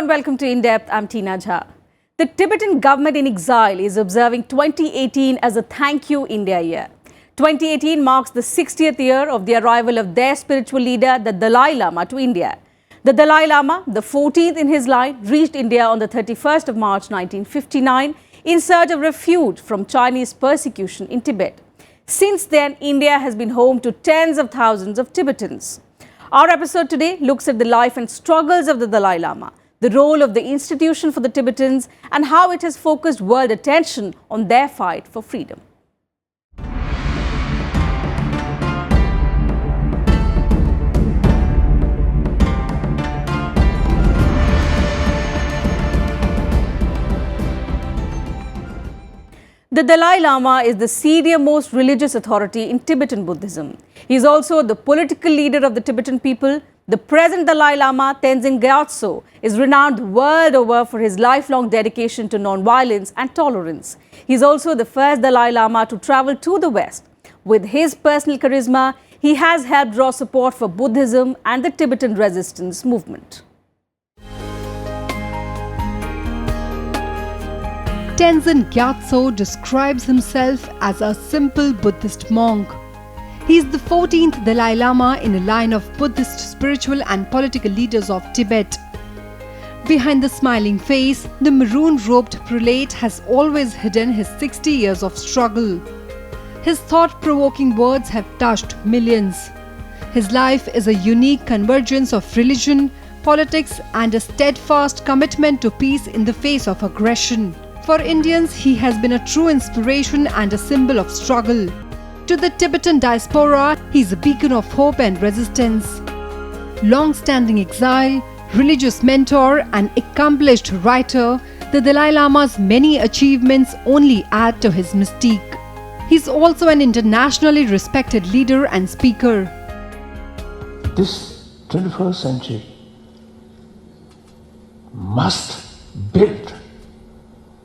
and welcome to In Depth. I'm Teena Jha. The Tibetan government in exile is observing 2018 as a Thank You India year. 2018 marks the 60th year of the arrival of their spiritual leader, the Dalai Lama, to India. The Dalai Lama, the 14th in his line, reached India on the 31st of March 1959 in search of refuge from Chinese persecution in Tibet. Since then, India has been home to tens of thousands of Tibetans. Our episode today looks at the life and struggles of the Dalai Lama, the role of the institution for the Tibetans, and how it has focused world attention on their fight for freedom. The Dalai Lama is the senior-most religious authority in Tibetan Buddhism. He is also the political leader of the Tibetan people. The present Dalai Lama, Tenzin Gyatso, is renowned the world over for his lifelong dedication to non-violence and tolerance. He is also the first Dalai Lama to travel to the West. With his personal charisma, he has helped draw support for Buddhism and the Tibetan resistance movement. Tenzin Gyatso describes himself as a simple Buddhist monk. He is the 14th Dalai Lama in a line of Buddhist spiritual and political leaders of Tibet. Behind the smiling face, the maroon-robed prelate has always hidden his 60 years of struggle. His thought-provoking words have touched millions. His life is a unique convergence of religion, politics, and a steadfast commitment to peace in the face of aggression. For Indians, he has been a true inspiration and a symbol of struggle. To the Tibetan diaspora, he is a beacon of hope and resistance. Long-standing exile, religious mentor, and accomplished writer, the Dalai Lama's many achievements only add to his mystique. He is also an internationally respected leader and speaker. This 21st century must build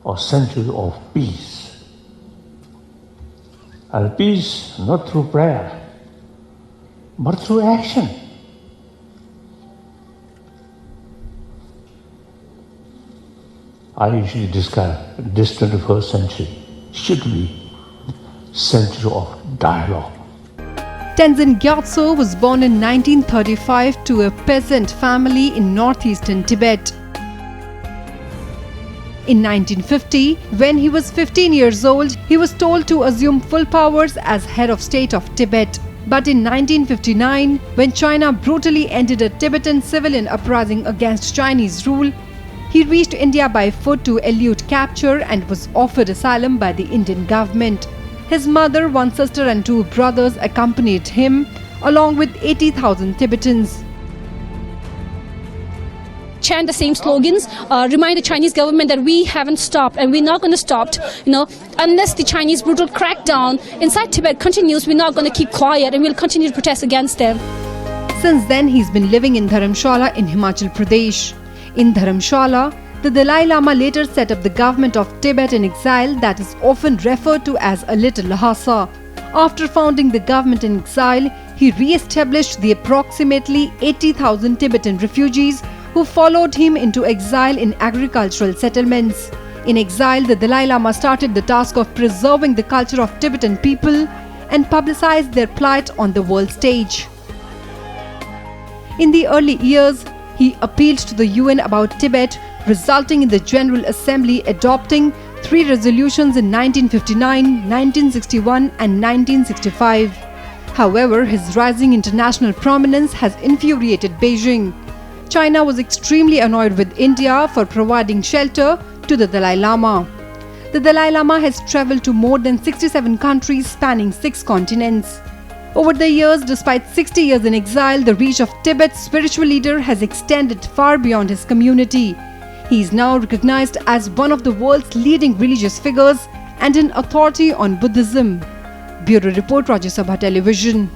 a century of peace. And peace not through prayer, but through action. I usually describe this 21st century should be century of dialogue. Tenzin Gyatso was born in 1935 to a peasant family in northeastern Tibet. In 1950, when he was 15 years old, he was told to assume full powers as head of state of Tibet. But in 1959, when China brutally ended a Tibetan civilian uprising against Chinese rule, he reached India by foot to elude capture and was offered asylum by the Indian government. His mother, one sister and two brothers accompanied him, along with 80,000 Tibetans. Chant the same slogans, remind the Chinese government that we haven't stopped and we're not going to stop, unless the Chinese brutal crackdown inside Tibet continues. We're not going to keep quiet and we'll continue to protest against them. Since then, he's been living in Dharamshala in Himachal Pradesh. In Dharamshala, the Dalai Lama later set up the government of Tibet in exile that is often referred to as a Little Lhasa. After founding the government in exile, he re-established the approximately 80,000 Tibetan refugees who followed him into exile in agricultural settlements. In exile, the Dalai Lama started the task of preserving the culture of Tibetan people and publicized their plight on the world stage. In the early years, he appealed to the UN about Tibet, resulting in the General Assembly adopting 3 resolutions in 1959, 1961 and 1965. However, his rising international prominence has infuriated Beijing. China was extremely annoyed with India for providing shelter to the Dalai Lama. The Dalai Lama has travelled to more than 67 countries spanning 6 continents. Over the years, despite 60 years in exile, the reach of Tibet's spiritual leader has extended far beyond his community. He is now recognized as one of the world's leading religious figures and an authority on Buddhism. Bureau Report, Rajya Sabha Television.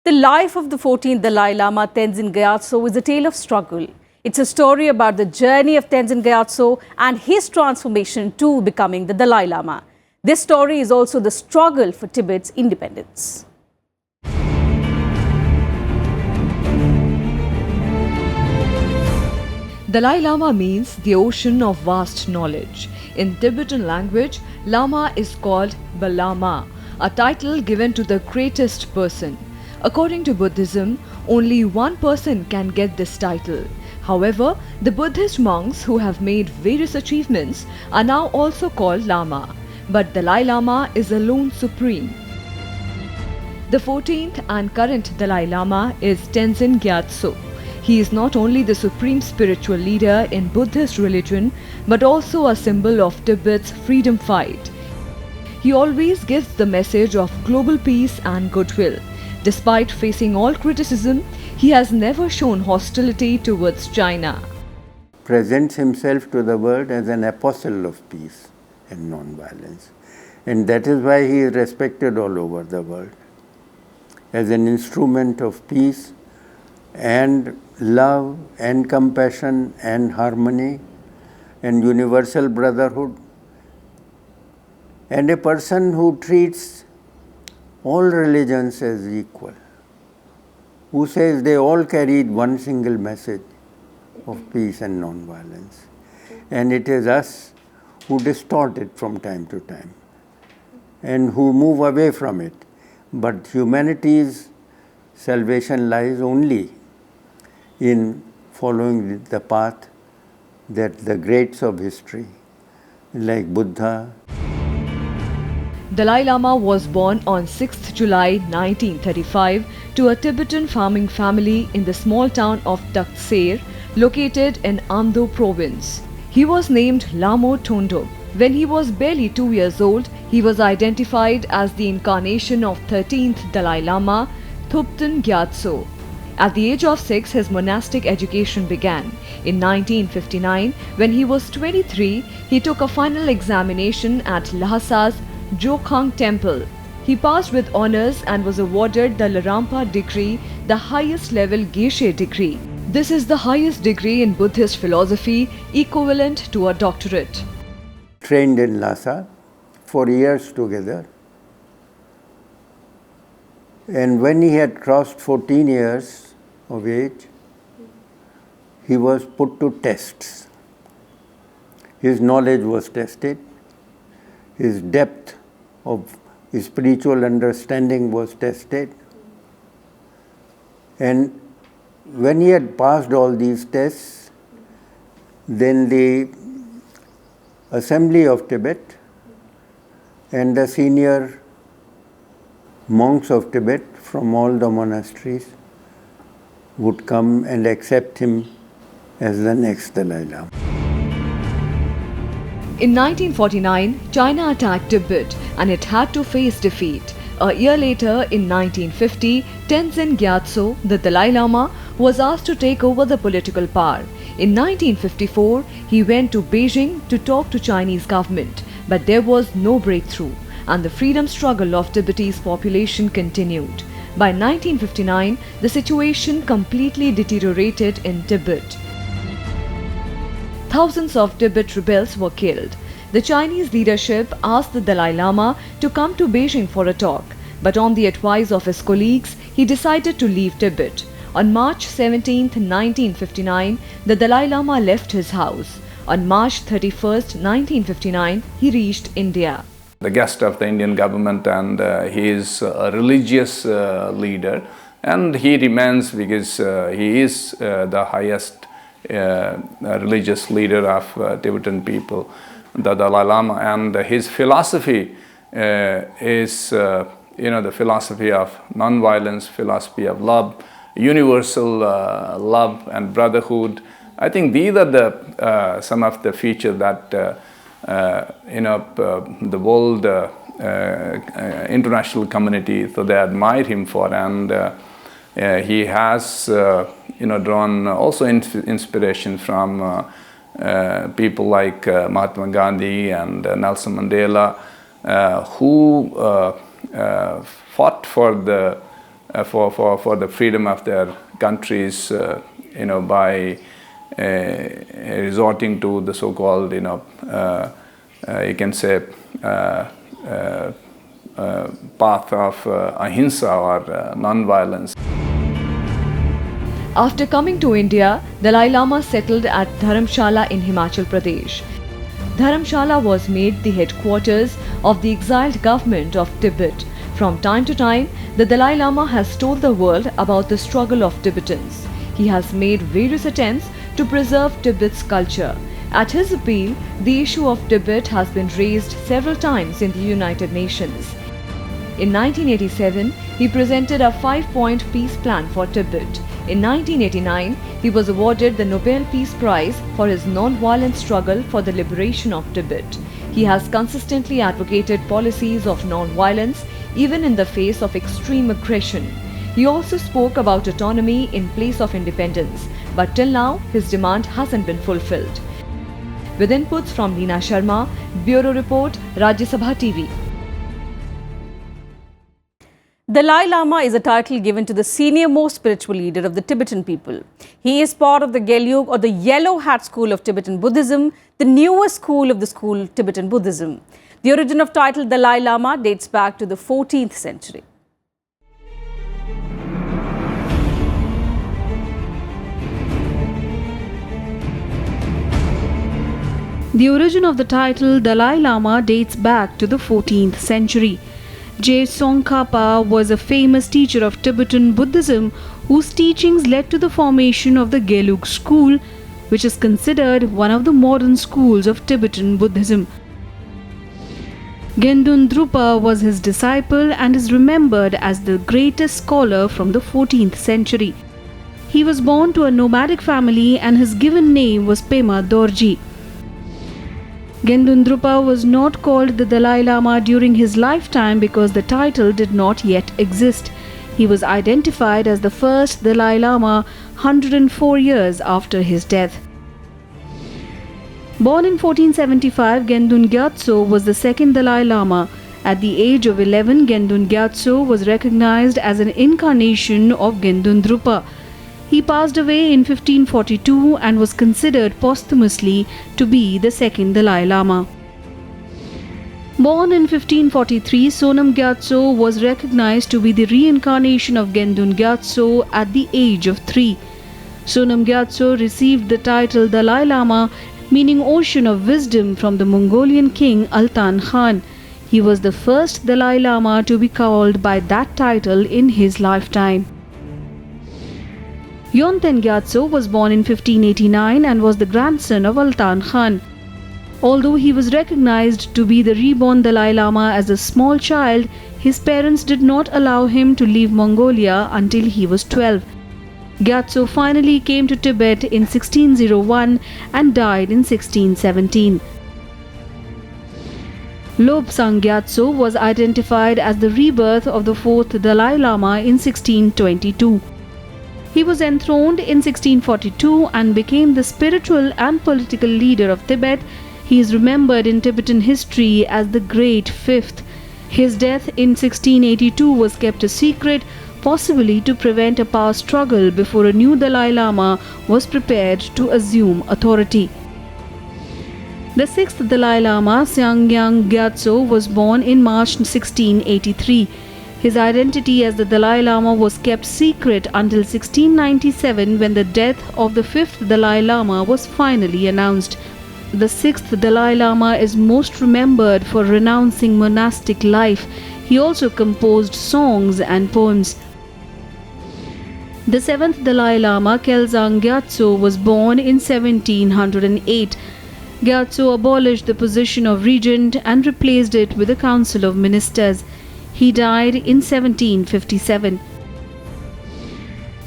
The life of the 14th Dalai Lama, Tenzin Gyatso, is a tale of struggle. It's a story about the journey of Tenzin Gyatso and his transformation to becoming the Dalai Lama. This story is also the struggle for Tibet's independence. Dalai Lama means the ocean of vast knowledge. In Tibetan language, Lama is called Balama, a title given to the greatest person. According to Buddhism, only one person can get this title. However, the Buddhist monks who have made various achievements are now also called Lama. But Dalai Lama is alone supreme. The 14th and current Dalai Lama is Tenzin Gyatso. He is not only the supreme spiritual leader in Buddhist religion, but also a symbol of Tibet's freedom fight. He always gives the message of global peace and goodwill. Despite facing all criticism, he has never shown hostility towards China. Presents himself to the world as an apostle of peace and non-violence. And that is why he is respected all over the world as an instrument of peace and love and compassion and harmony and universal brotherhood, and a person who treats all religions as equal, who says they all carried one single message of peace and non-violence. And it is us who distort it from time to time and who move away from it. But humanity's salvation lies only in following the path that the greats of history, like Buddha. Dalai Lama was born on 6th July 1935 to a Tibetan farming family in the small town of Taktser, located in Amdo province. He was named Lamo Tondo. When he was barely 2 years old, he was identified as the incarnation of 13th Dalai Lama, Thupten Gyatso. At the age of 6, his monastic education began. In 1959, when he was 23, he took a final examination at Lhasa's Jokhang temple. He passed with honors and was awarded the Larampa degree, the highest level Geshe degree. This is the highest degree in Buddhist philosophy, equivalent to a doctorate. Trained in Lhasa for years together. And when he had crossed 14 years of age, he was put to tests. His knowledge was tested, his depth of his spiritual understanding was tested. And when he had passed all these tests, then the Assembly of Tibet and the senior monks of Tibet from all the monasteries would come and accept him as the next Dalai Lama. In 1949, China attacked Tibet and it had to face defeat. A year later, in 1950, Tenzin Gyatso, the Dalai Lama, was asked to take over the political power. In 1954, he went to Beijing to talk to Chinese government, but there was no breakthrough, and the freedom struggle of Tibetanese population continued. By 1959, the situation completely deteriorated in Tibet. Thousands of Tibet rebels were killed. The Chinese leadership asked the Dalai Lama to come to Beijing for a talk, but on the advice of his colleagues, he decided to leave Tibet. On March 17, 1959, the Dalai Lama left his house. On March 31, 1959, he reached India. The guest of the Indian government, and he is a religious leader, and he remains because he is the highest religious leader of Tibetan people, the Dalai Lama, and his philosophy is the philosophy of non-violence, philosophy of love, universal love and brotherhood. I think these are the some of the features that the world international community, so they admire him for, and he has drawn also inspiration from people like Mahatma Gandhi and Nelson Mandela, who fought for the freedom of their countries, by resorting to the so-called, you can say, path of ahimsa or non-violence. After coming to India, Dalai Lama settled at Dharamshala in Himachal Pradesh. Dharamshala was made the headquarters of the exiled government of Tibet. From time to time, the Dalai Lama has told the world about the struggle of Tibetans. He has made various attempts to preserve Tibet's culture. At his appeal, the issue of Tibet has been raised several times in the United Nations. In 1987, he presented a 5-point peace plan for Tibet. In 1989, he was awarded the Nobel Peace Prize for his non-violent struggle for the liberation of Tibet. He has consistently advocated policies of non-violence even in the face of extreme aggression. He also spoke about autonomy in place of independence, but till now his demand hasn't been fulfilled. With inputs from Neena Sharma, Bureau Report, Rajya Sabha TV. Dalai Lama is a title given to the senior-most spiritual leader of the Tibetan people. He is part of the Gelug or the Yellow Hat school of Tibetan Buddhism, the newest school of the school Tibetan Buddhism. The origin of title Dalai Lama dates back to the 14th century. The origin of the title Dalai Lama dates back to the 14th century. Je Tsongkhapa was a famous teacher of Tibetan Buddhism whose teachings led to the formation of the Gelug school, which is considered one of the modern schools of Tibetan Buddhism. Gendun Drupa was his disciple and is remembered as the greatest scholar from the 14th century. He was born to a nomadic family and his given name was Pema Dorji. Gendun Drupa was not called the Dalai Lama during his lifetime because the title did not yet exist. He was identified as the first Dalai Lama 104 years after his death. Born in 1475, Gendun Gyatso was the second Dalai Lama. At the age of 11, Gendun Gyatso was recognized as an incarnation of Gendun Drupa. He passed away in 1542 and was considered posthumously to be the second Dalai Lama. Born in 1543, Sonam Gyatso was recognized to be the reincarnation of Gendun Gyatso at the age of 3. Sonam Gyatso received the title Dalai Lama, meaning Ocean of Wisdom, from the Mongolian king Altan Khan. He was the first Dalai Lama to be called by that title in his lifetime. Yonten Gyatso was born in 1589 and was the grandson of Altan Khan. Although he was recognized to be the reborn Dalai Lama as a small child, his parents did not allow him to leave Mongolia until he was 12. Gyatso finally came to Tibet in 1601 and died in 1617. Lobsang Gyatso was identified as the rebirth of the fourth Dalai Lama in 1622. He was enthroned in 1642 and became the spiritual and political leader of Tibet. He is remembered in Tibetan history as the Great Fifth. His death in 1682 was kept a secret, possibly to prevent a power struggle before a new Dalai Lama was prepared to assume authority. The sixth Dalai Lama, Seangyang Gyatso, was born in March 1683. His identity as the Dalai Lama was kept secret until 1697 when the death of the fifth Dalai Lama was finally announced. The sixth Dalai Lama is most remembered for renouncing monastic life. He also composed songs and poems. The seventh Dalai Lama, Kelsang Gyatso, was born in 1708. Gyatso abolished the position of regent and replaced it with a council of ministers. He died in 1757.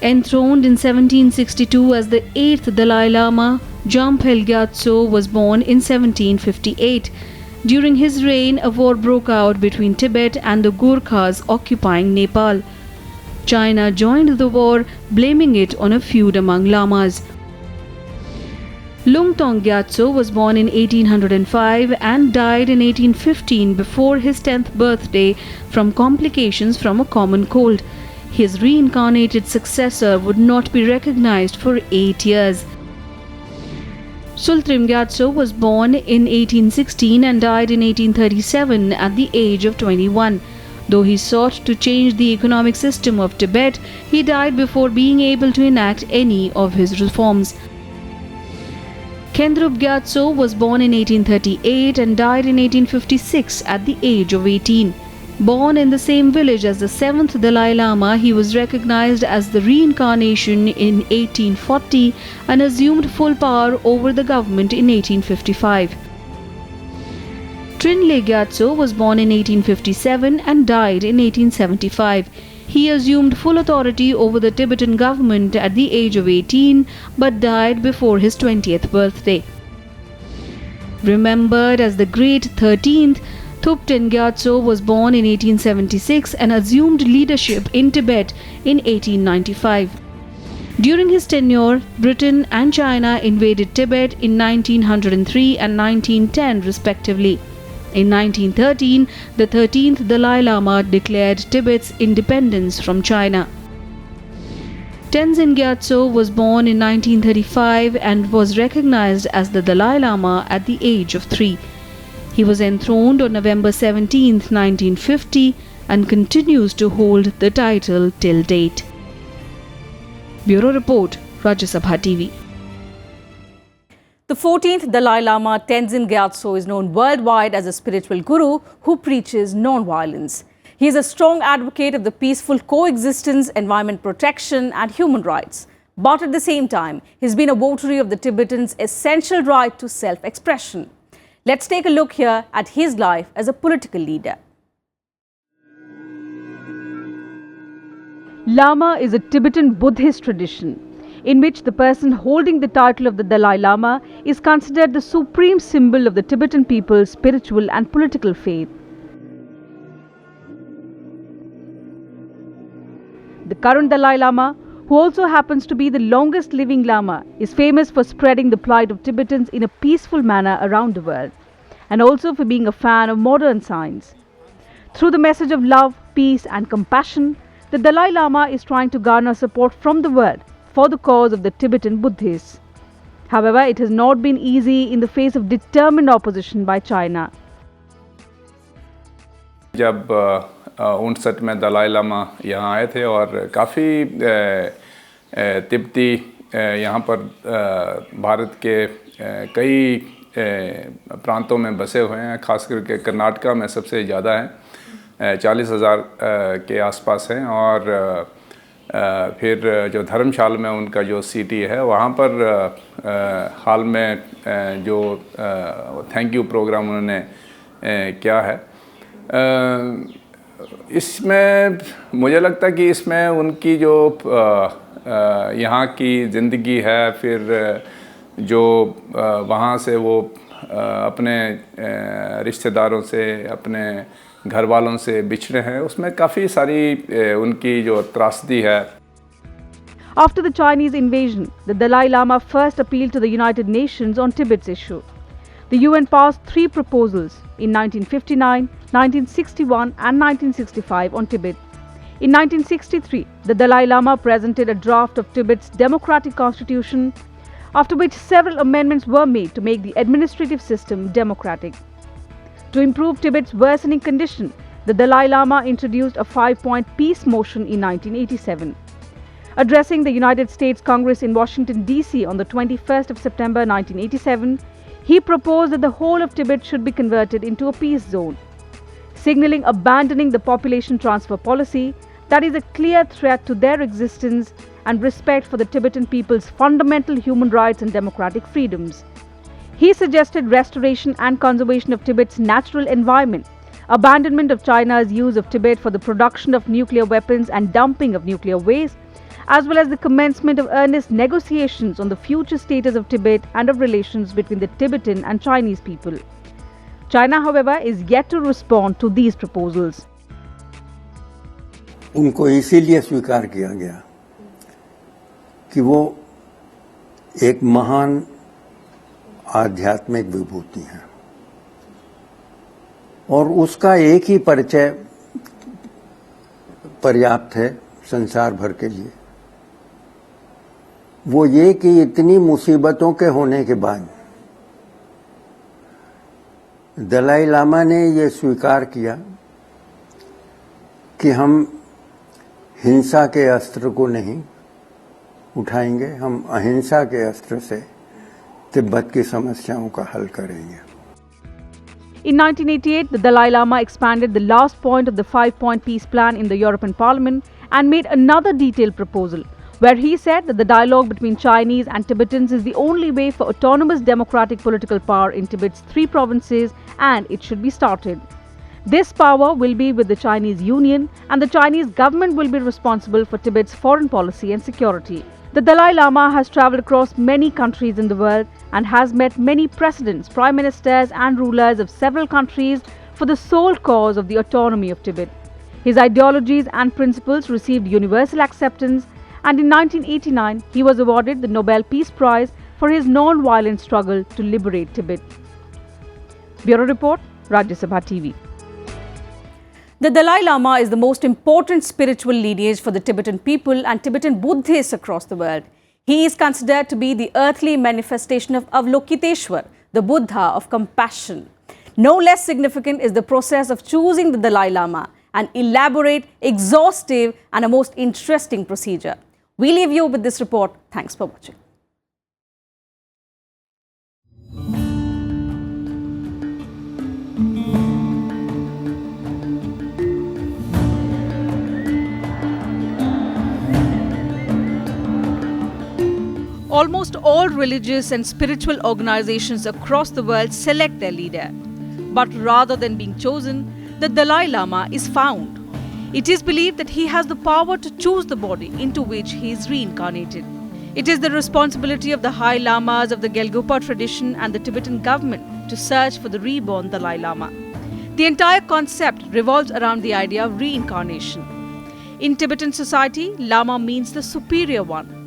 Enthroned in 1762 as the eighth Dalai Lama, Jamphel Gyatso was born in 1758. During his reign, a war broke out between Tibet and the Gurkhas occupying Nepal. China joined the war, blaming it on a feud among lamas. Lungtong Gyatso was born in 1805 and died in 1815 before his 10th birthday from complications from a common cold. His reincarnated successor would not be recognized for 8 years. Sultrim Gyatso was born in 1816 and died in 1837 at the age of 21. Though he sought to change the economic system of Tibet, he died before being able to enact any of his reforms. Khentrub Gyatso was born in 1838 and died in 1856 at the age of 18. Born in the same village as the 7th Dalai Lama, he was recognized as the reincarnation in 1840 and assumed full power over the government in 1855. Trinley Gyatso was born in 1857 and died in 1875. He assumed full authority over the Tibetan government at the age of 18 but died before his 20th birthday. Remembered as the Great 13th, Thupten Gyatso was born in 1876 and assumed leadership in Tibet in 1895. During his tenure, Britain and China invaded Tibet in 1903 and 1910 respectively. In 1913, the 13th Dalai Lama declared Tibet's independence from China. Tenzin Gyatso was born in 1935 and was recognized as the Dalai Lama at the age of 3. He was enthroned on November 17, 1950 and continues to hold the title till date. Bureau Report, Rajya Sabha TV. The 14th Dalai Lama Tenzin Gyatso is known worldwide as a spiritual guru who preaches non-violence. He is a strong advocate of the peaceful coexistence, environment protection and human rights. But at the same time, he's been a votary of the Tibetans' essential right to self-expression. Let's take a look here at his life as a political leader. Lama is a Tibetan Buddhist tradition in which the person holding the title of the Dalai Lama is considered the supreme symbol of the Tibetan people's spiritual and political faith. The current Dalai Lama, who also happens to be the longest living Lama, is famous for spreading the plight of Tibetans in a peaceful manner around the world, and also for being a fan of modern science. Through the message of love, peace and compassion, the Dalai Lama is trying to garner support from the world for the cause of the Tibetan Buddhists. However, it has not been easy in the face of determined opposition by China. जब 59 में दलाई लामा यहाँ आए थे और काफ़ी तिब्बती यहाँ पर भारत के कई प्रांतों में बसे हुए हैं, खास करके कर्नाटका में सबसे ज़्यादा हैं, 40,000 के आसपास हैं। और फिर जो धर्मशाला में उनका जो सिटी है वहाँ पर हाल में जो थैंक यू प्रोग्राम उन्होंने किया है, इसमें मुझे लगता है कि इसमें उनकी जो यहाँ की ज़िंदगी है, फिर जो वहाँ से वो अपने रिश्तेदारों से, अपने घर वालों से बिछड़े हैं, उसमें काफ़ी सारी उनकी जो त्रासदी है। After the Chinese invasion, the Dalai Lama first appealed to the United Nations on Tibet's issue. The UN passed 3 proposals in 1959, 1961 and 1965 on Tibet. In 1963, the Dalai Lama presented a draft of Tibet's democratic constitution, after which several amendments were made to make the administrative system democratic. To improve Tibet's worsening condition, the Dalai Lama introduced a 5-point peace motion in 1987. Addressing the United States Congress in Washington, D.C. on the 21st of September 1987, he proposed that the whole of Tibet should be converted into a peace zone, signaling abandoning the population transfer policy that is a clear threat to their existence and respect for the Tibetan people's fundamental human rights and democratic freedoms. He suggested restoration and conservation of Tibet's natural environment, abandonment of China's use of Tibet for the production of nuclear weapons and dumping of nuclear waste, as well as the commencement of earnest negotiations on the future status of Tibet and of relations between the Tibetan and Chinese people. China, however, is yet to respond to these proposals. उनको इसीलिए स्वीकार किया गया कि वो एक महान आध्यात्मिक विभूति है और उसका एक ही परिचय पर्याप्त है संसार भर के लिए। वो ये कि इतनी मुसीबतों के होने के बाद दलाई लामा ने ये स्वीकार किया कि हम हिंसा के अस्त्र को नहीं उठाएंगे, हम अहिंसा के अस्त्र से तिब्बत की समस्याओं का हल करेंगे। In 1988, the Dalai Lama expanded the last point of the 5-point peace plan in the European Parliament and made another detailed proposal, where he said that the dialogue between Chinese and Tibetans is the only way for autonomous democratic political power in Tibet's 3 provinces, and it should be started. This power will be with the Chinese Union, and the Chinese government will be responsible for Tibet's foreign policy and security. The Dalai Lama has travelled across many countries in the world and has met many presidents, prime ministers and rulers of several countries for the sole cause of the autonomy of Tibet. His ideologies and principles received universal acceptance, and in 1989 he was awarded the Nobel Peace Prize for his non-violent struggle to liberate Tibet. Bureau Report, Rajya Sabha TV. The Dalai Lama is the most important spiritual lineage for the Tibetan people and Tibetan Buddhists across the world. He is considered to be the earthly manifestation of Avalokiteshwar, the Buddha of compassion. No less significant is the process of choosing the Dalai Lama, an elaborate, exhaustive and a most interesting procedure. We leave you with this report. Thanks for watching. Almost all religious and spiritual organizations across the world select their leader. But rather than being chosen, the Dalai Lama is found. It is believed that he has the power to choose the body into which he is reincarnated. It is the responsibility of the High Lamas of the Gelgugpa tradition and the Tibetan government to search for the reborn Dalai Lama. The entire concept revolves around the idea of reincarnation. In Tibetan society, Lama means the superior one.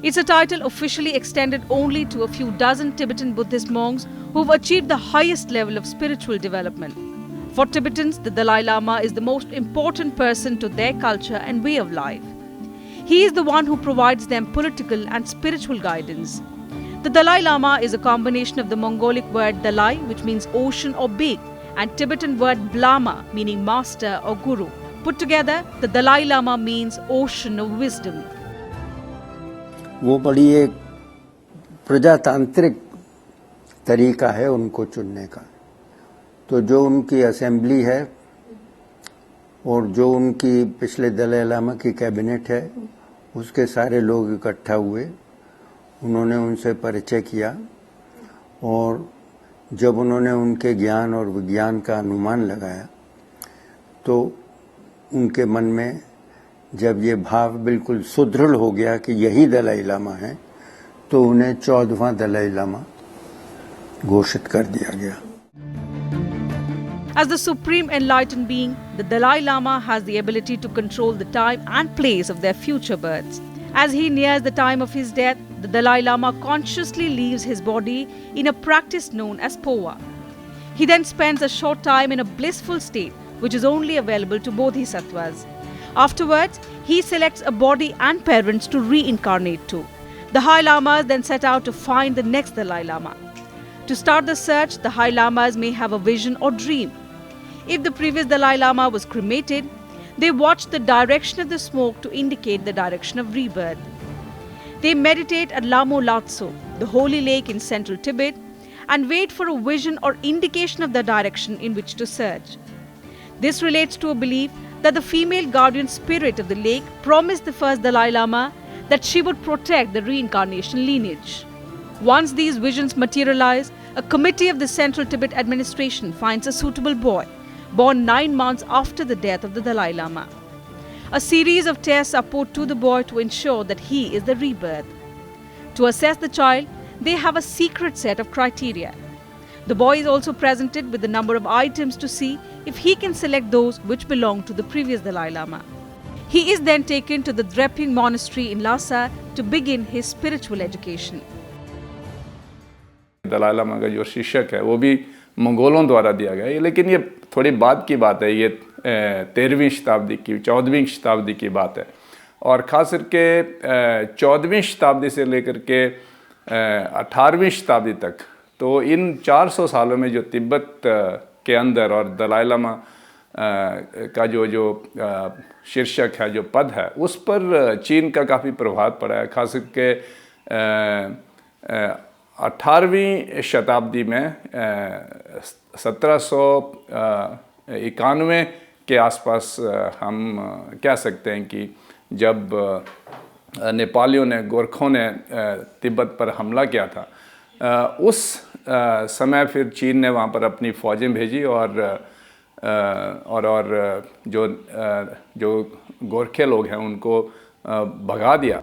It's a title officially extended only to a few dozen Tibetan Buddhist monks who've achieved the highest level of spiritual development. For Tibetans, the Dalai Lama is the most important person to their culture and way of life. He is the one who provides them political and spiritual guidance. The Dalai Lama is a combination of the Mongolic word Dalai, which means ocean or big, and Tibetan word Blama, meaning master or guru. Put together, the Dalai Lama means ocean of wisdom. वो बड़ी एक प्रजातांत्रिक तरीका है उनको चुनने का। तो जो उनकी असेंबली है और जो उनकी पिछले दलाई लामा की कैबिनेट है, उसके सारे लोग इकट्ठा हुए, उन्होंने उनसे परिचय किया और जब उन्होंने उनके ज्ञान और विज्ञान का अनुमान लगाया तो उनके मन में जब ये भाव बिल्कुल सुदृढ़ हो गया कि यही दलाई लामा है, तो उन्हें 14वां दलाई लामा घोषित कर दिया गया। As the supreme enlightened being, the Dalai Lama has the ability to control the time and place of their future births. As he nears the time of his death, the Dalai Lama consciously leaves his body in a practice known as Powa. He then spends a short time in a blissful state, which is only available to bodhisattvas. Afterwards, he selects a body and parents to reincarnate to. The High Lamas then set out to find the next Dalai Lama. To start the search, the High Lamas may have a vision or dream. If the previous Dalai Lama was cremated, they watch the direction of the smoke to indicate the direction of rebirth. They meditate at Lamo Latso, the holy lake in central Tibet, and wait for a vision or indication of the direction in which to search. This relates to a belief that the female guardian spirit of the lake promised the first Dalai Lama that she would protect the reincarnation lineage. Once these visions materialize, a committee of the Central Tibet administration finds a suitable boy, born 9 months after the death of the Dalai Lama. A series of tests are put to the boy to ensure that he is the rebirth. To assess the child, they have a secret set of criteria. The boy is also presented with a number of items to see if he can select those which belong to the previous Dalai Lama. He is then taken to the Drepung monastery in Lhasa to begin his spiritual education. Dalai Lama का जो शिष्यक है वो भी मंगोलों द्वारा दिया गया है, लेकिन ये थोड़ी बाद की बात है। ये 13वीं शताब्दी की 14वीं शताब्दी की बात है और ख़ास करके 14वीं शताब्दी से लेकर के 18वीं शताब्दी तक, तो इन 400 सालों में जो तिब्बत के अंदर और दलाई लामा का जो शीर्षक है, जो पद है, उस पर चीन का काफ़ी प्रभाव पड़ा है। खास करके 18वीं शताब्दी में 1791 के आसपास हम कह सकते हैं कि जब नेपालियों ने, गोरखों ने तिब्बत पर हमला किया था, उस समय फिर चीन ने वहाँ पर अपनी फ़ौजें भेजी और जो गोरखे लोग हैं उनको भगा दिया।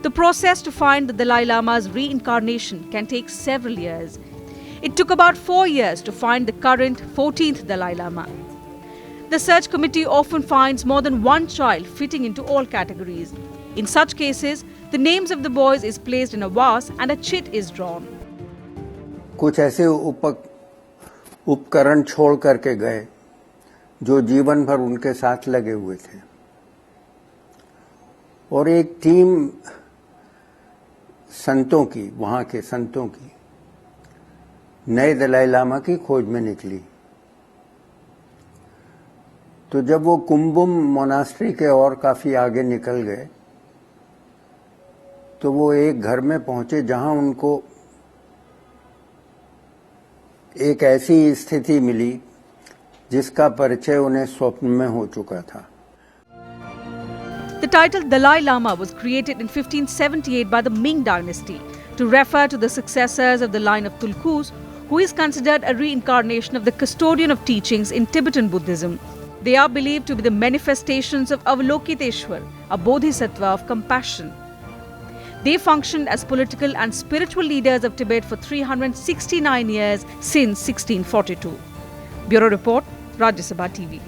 The process to find the Dalai Lama's reincarnation can take several years. It took about 4 years to find the current 14th Dalai Lama. The search committee often finds more than one child fitting into all categories. In such cases, the names of the boys is placed in a vase and a chit is drawn. कुछ ऐसे उपकरण छोड़ करके गए जो जीवन भर उनके साथ लगे हुए थे, और एक टीम संतों की, वहाँ के संतों की, नए दलाई लामा की खोज में निकली। तो जब वो कुंबुम मोनास्ट्री के और काफी आगे निकल गए तो वो एक घर में पहुंचे जहां उनको एक ऐसी स्थिति मिली जिसका परिचय उन्हें स्वप्न में हो चुका था। The title Dalai Lama was created in 1578 by the Ming dynasty to refer to the successors of the line of Tulkus, who is considered a reincarnation of the custodian of teachings in Tibetan Buddhism. They are believed to be the manifestations of Avalokiteshwar, a bodhisattva of compassion. They functioned as political and spiritual leaders of Tibet for 369 years since 1642. Bureau Report, Rajya Sabha TV.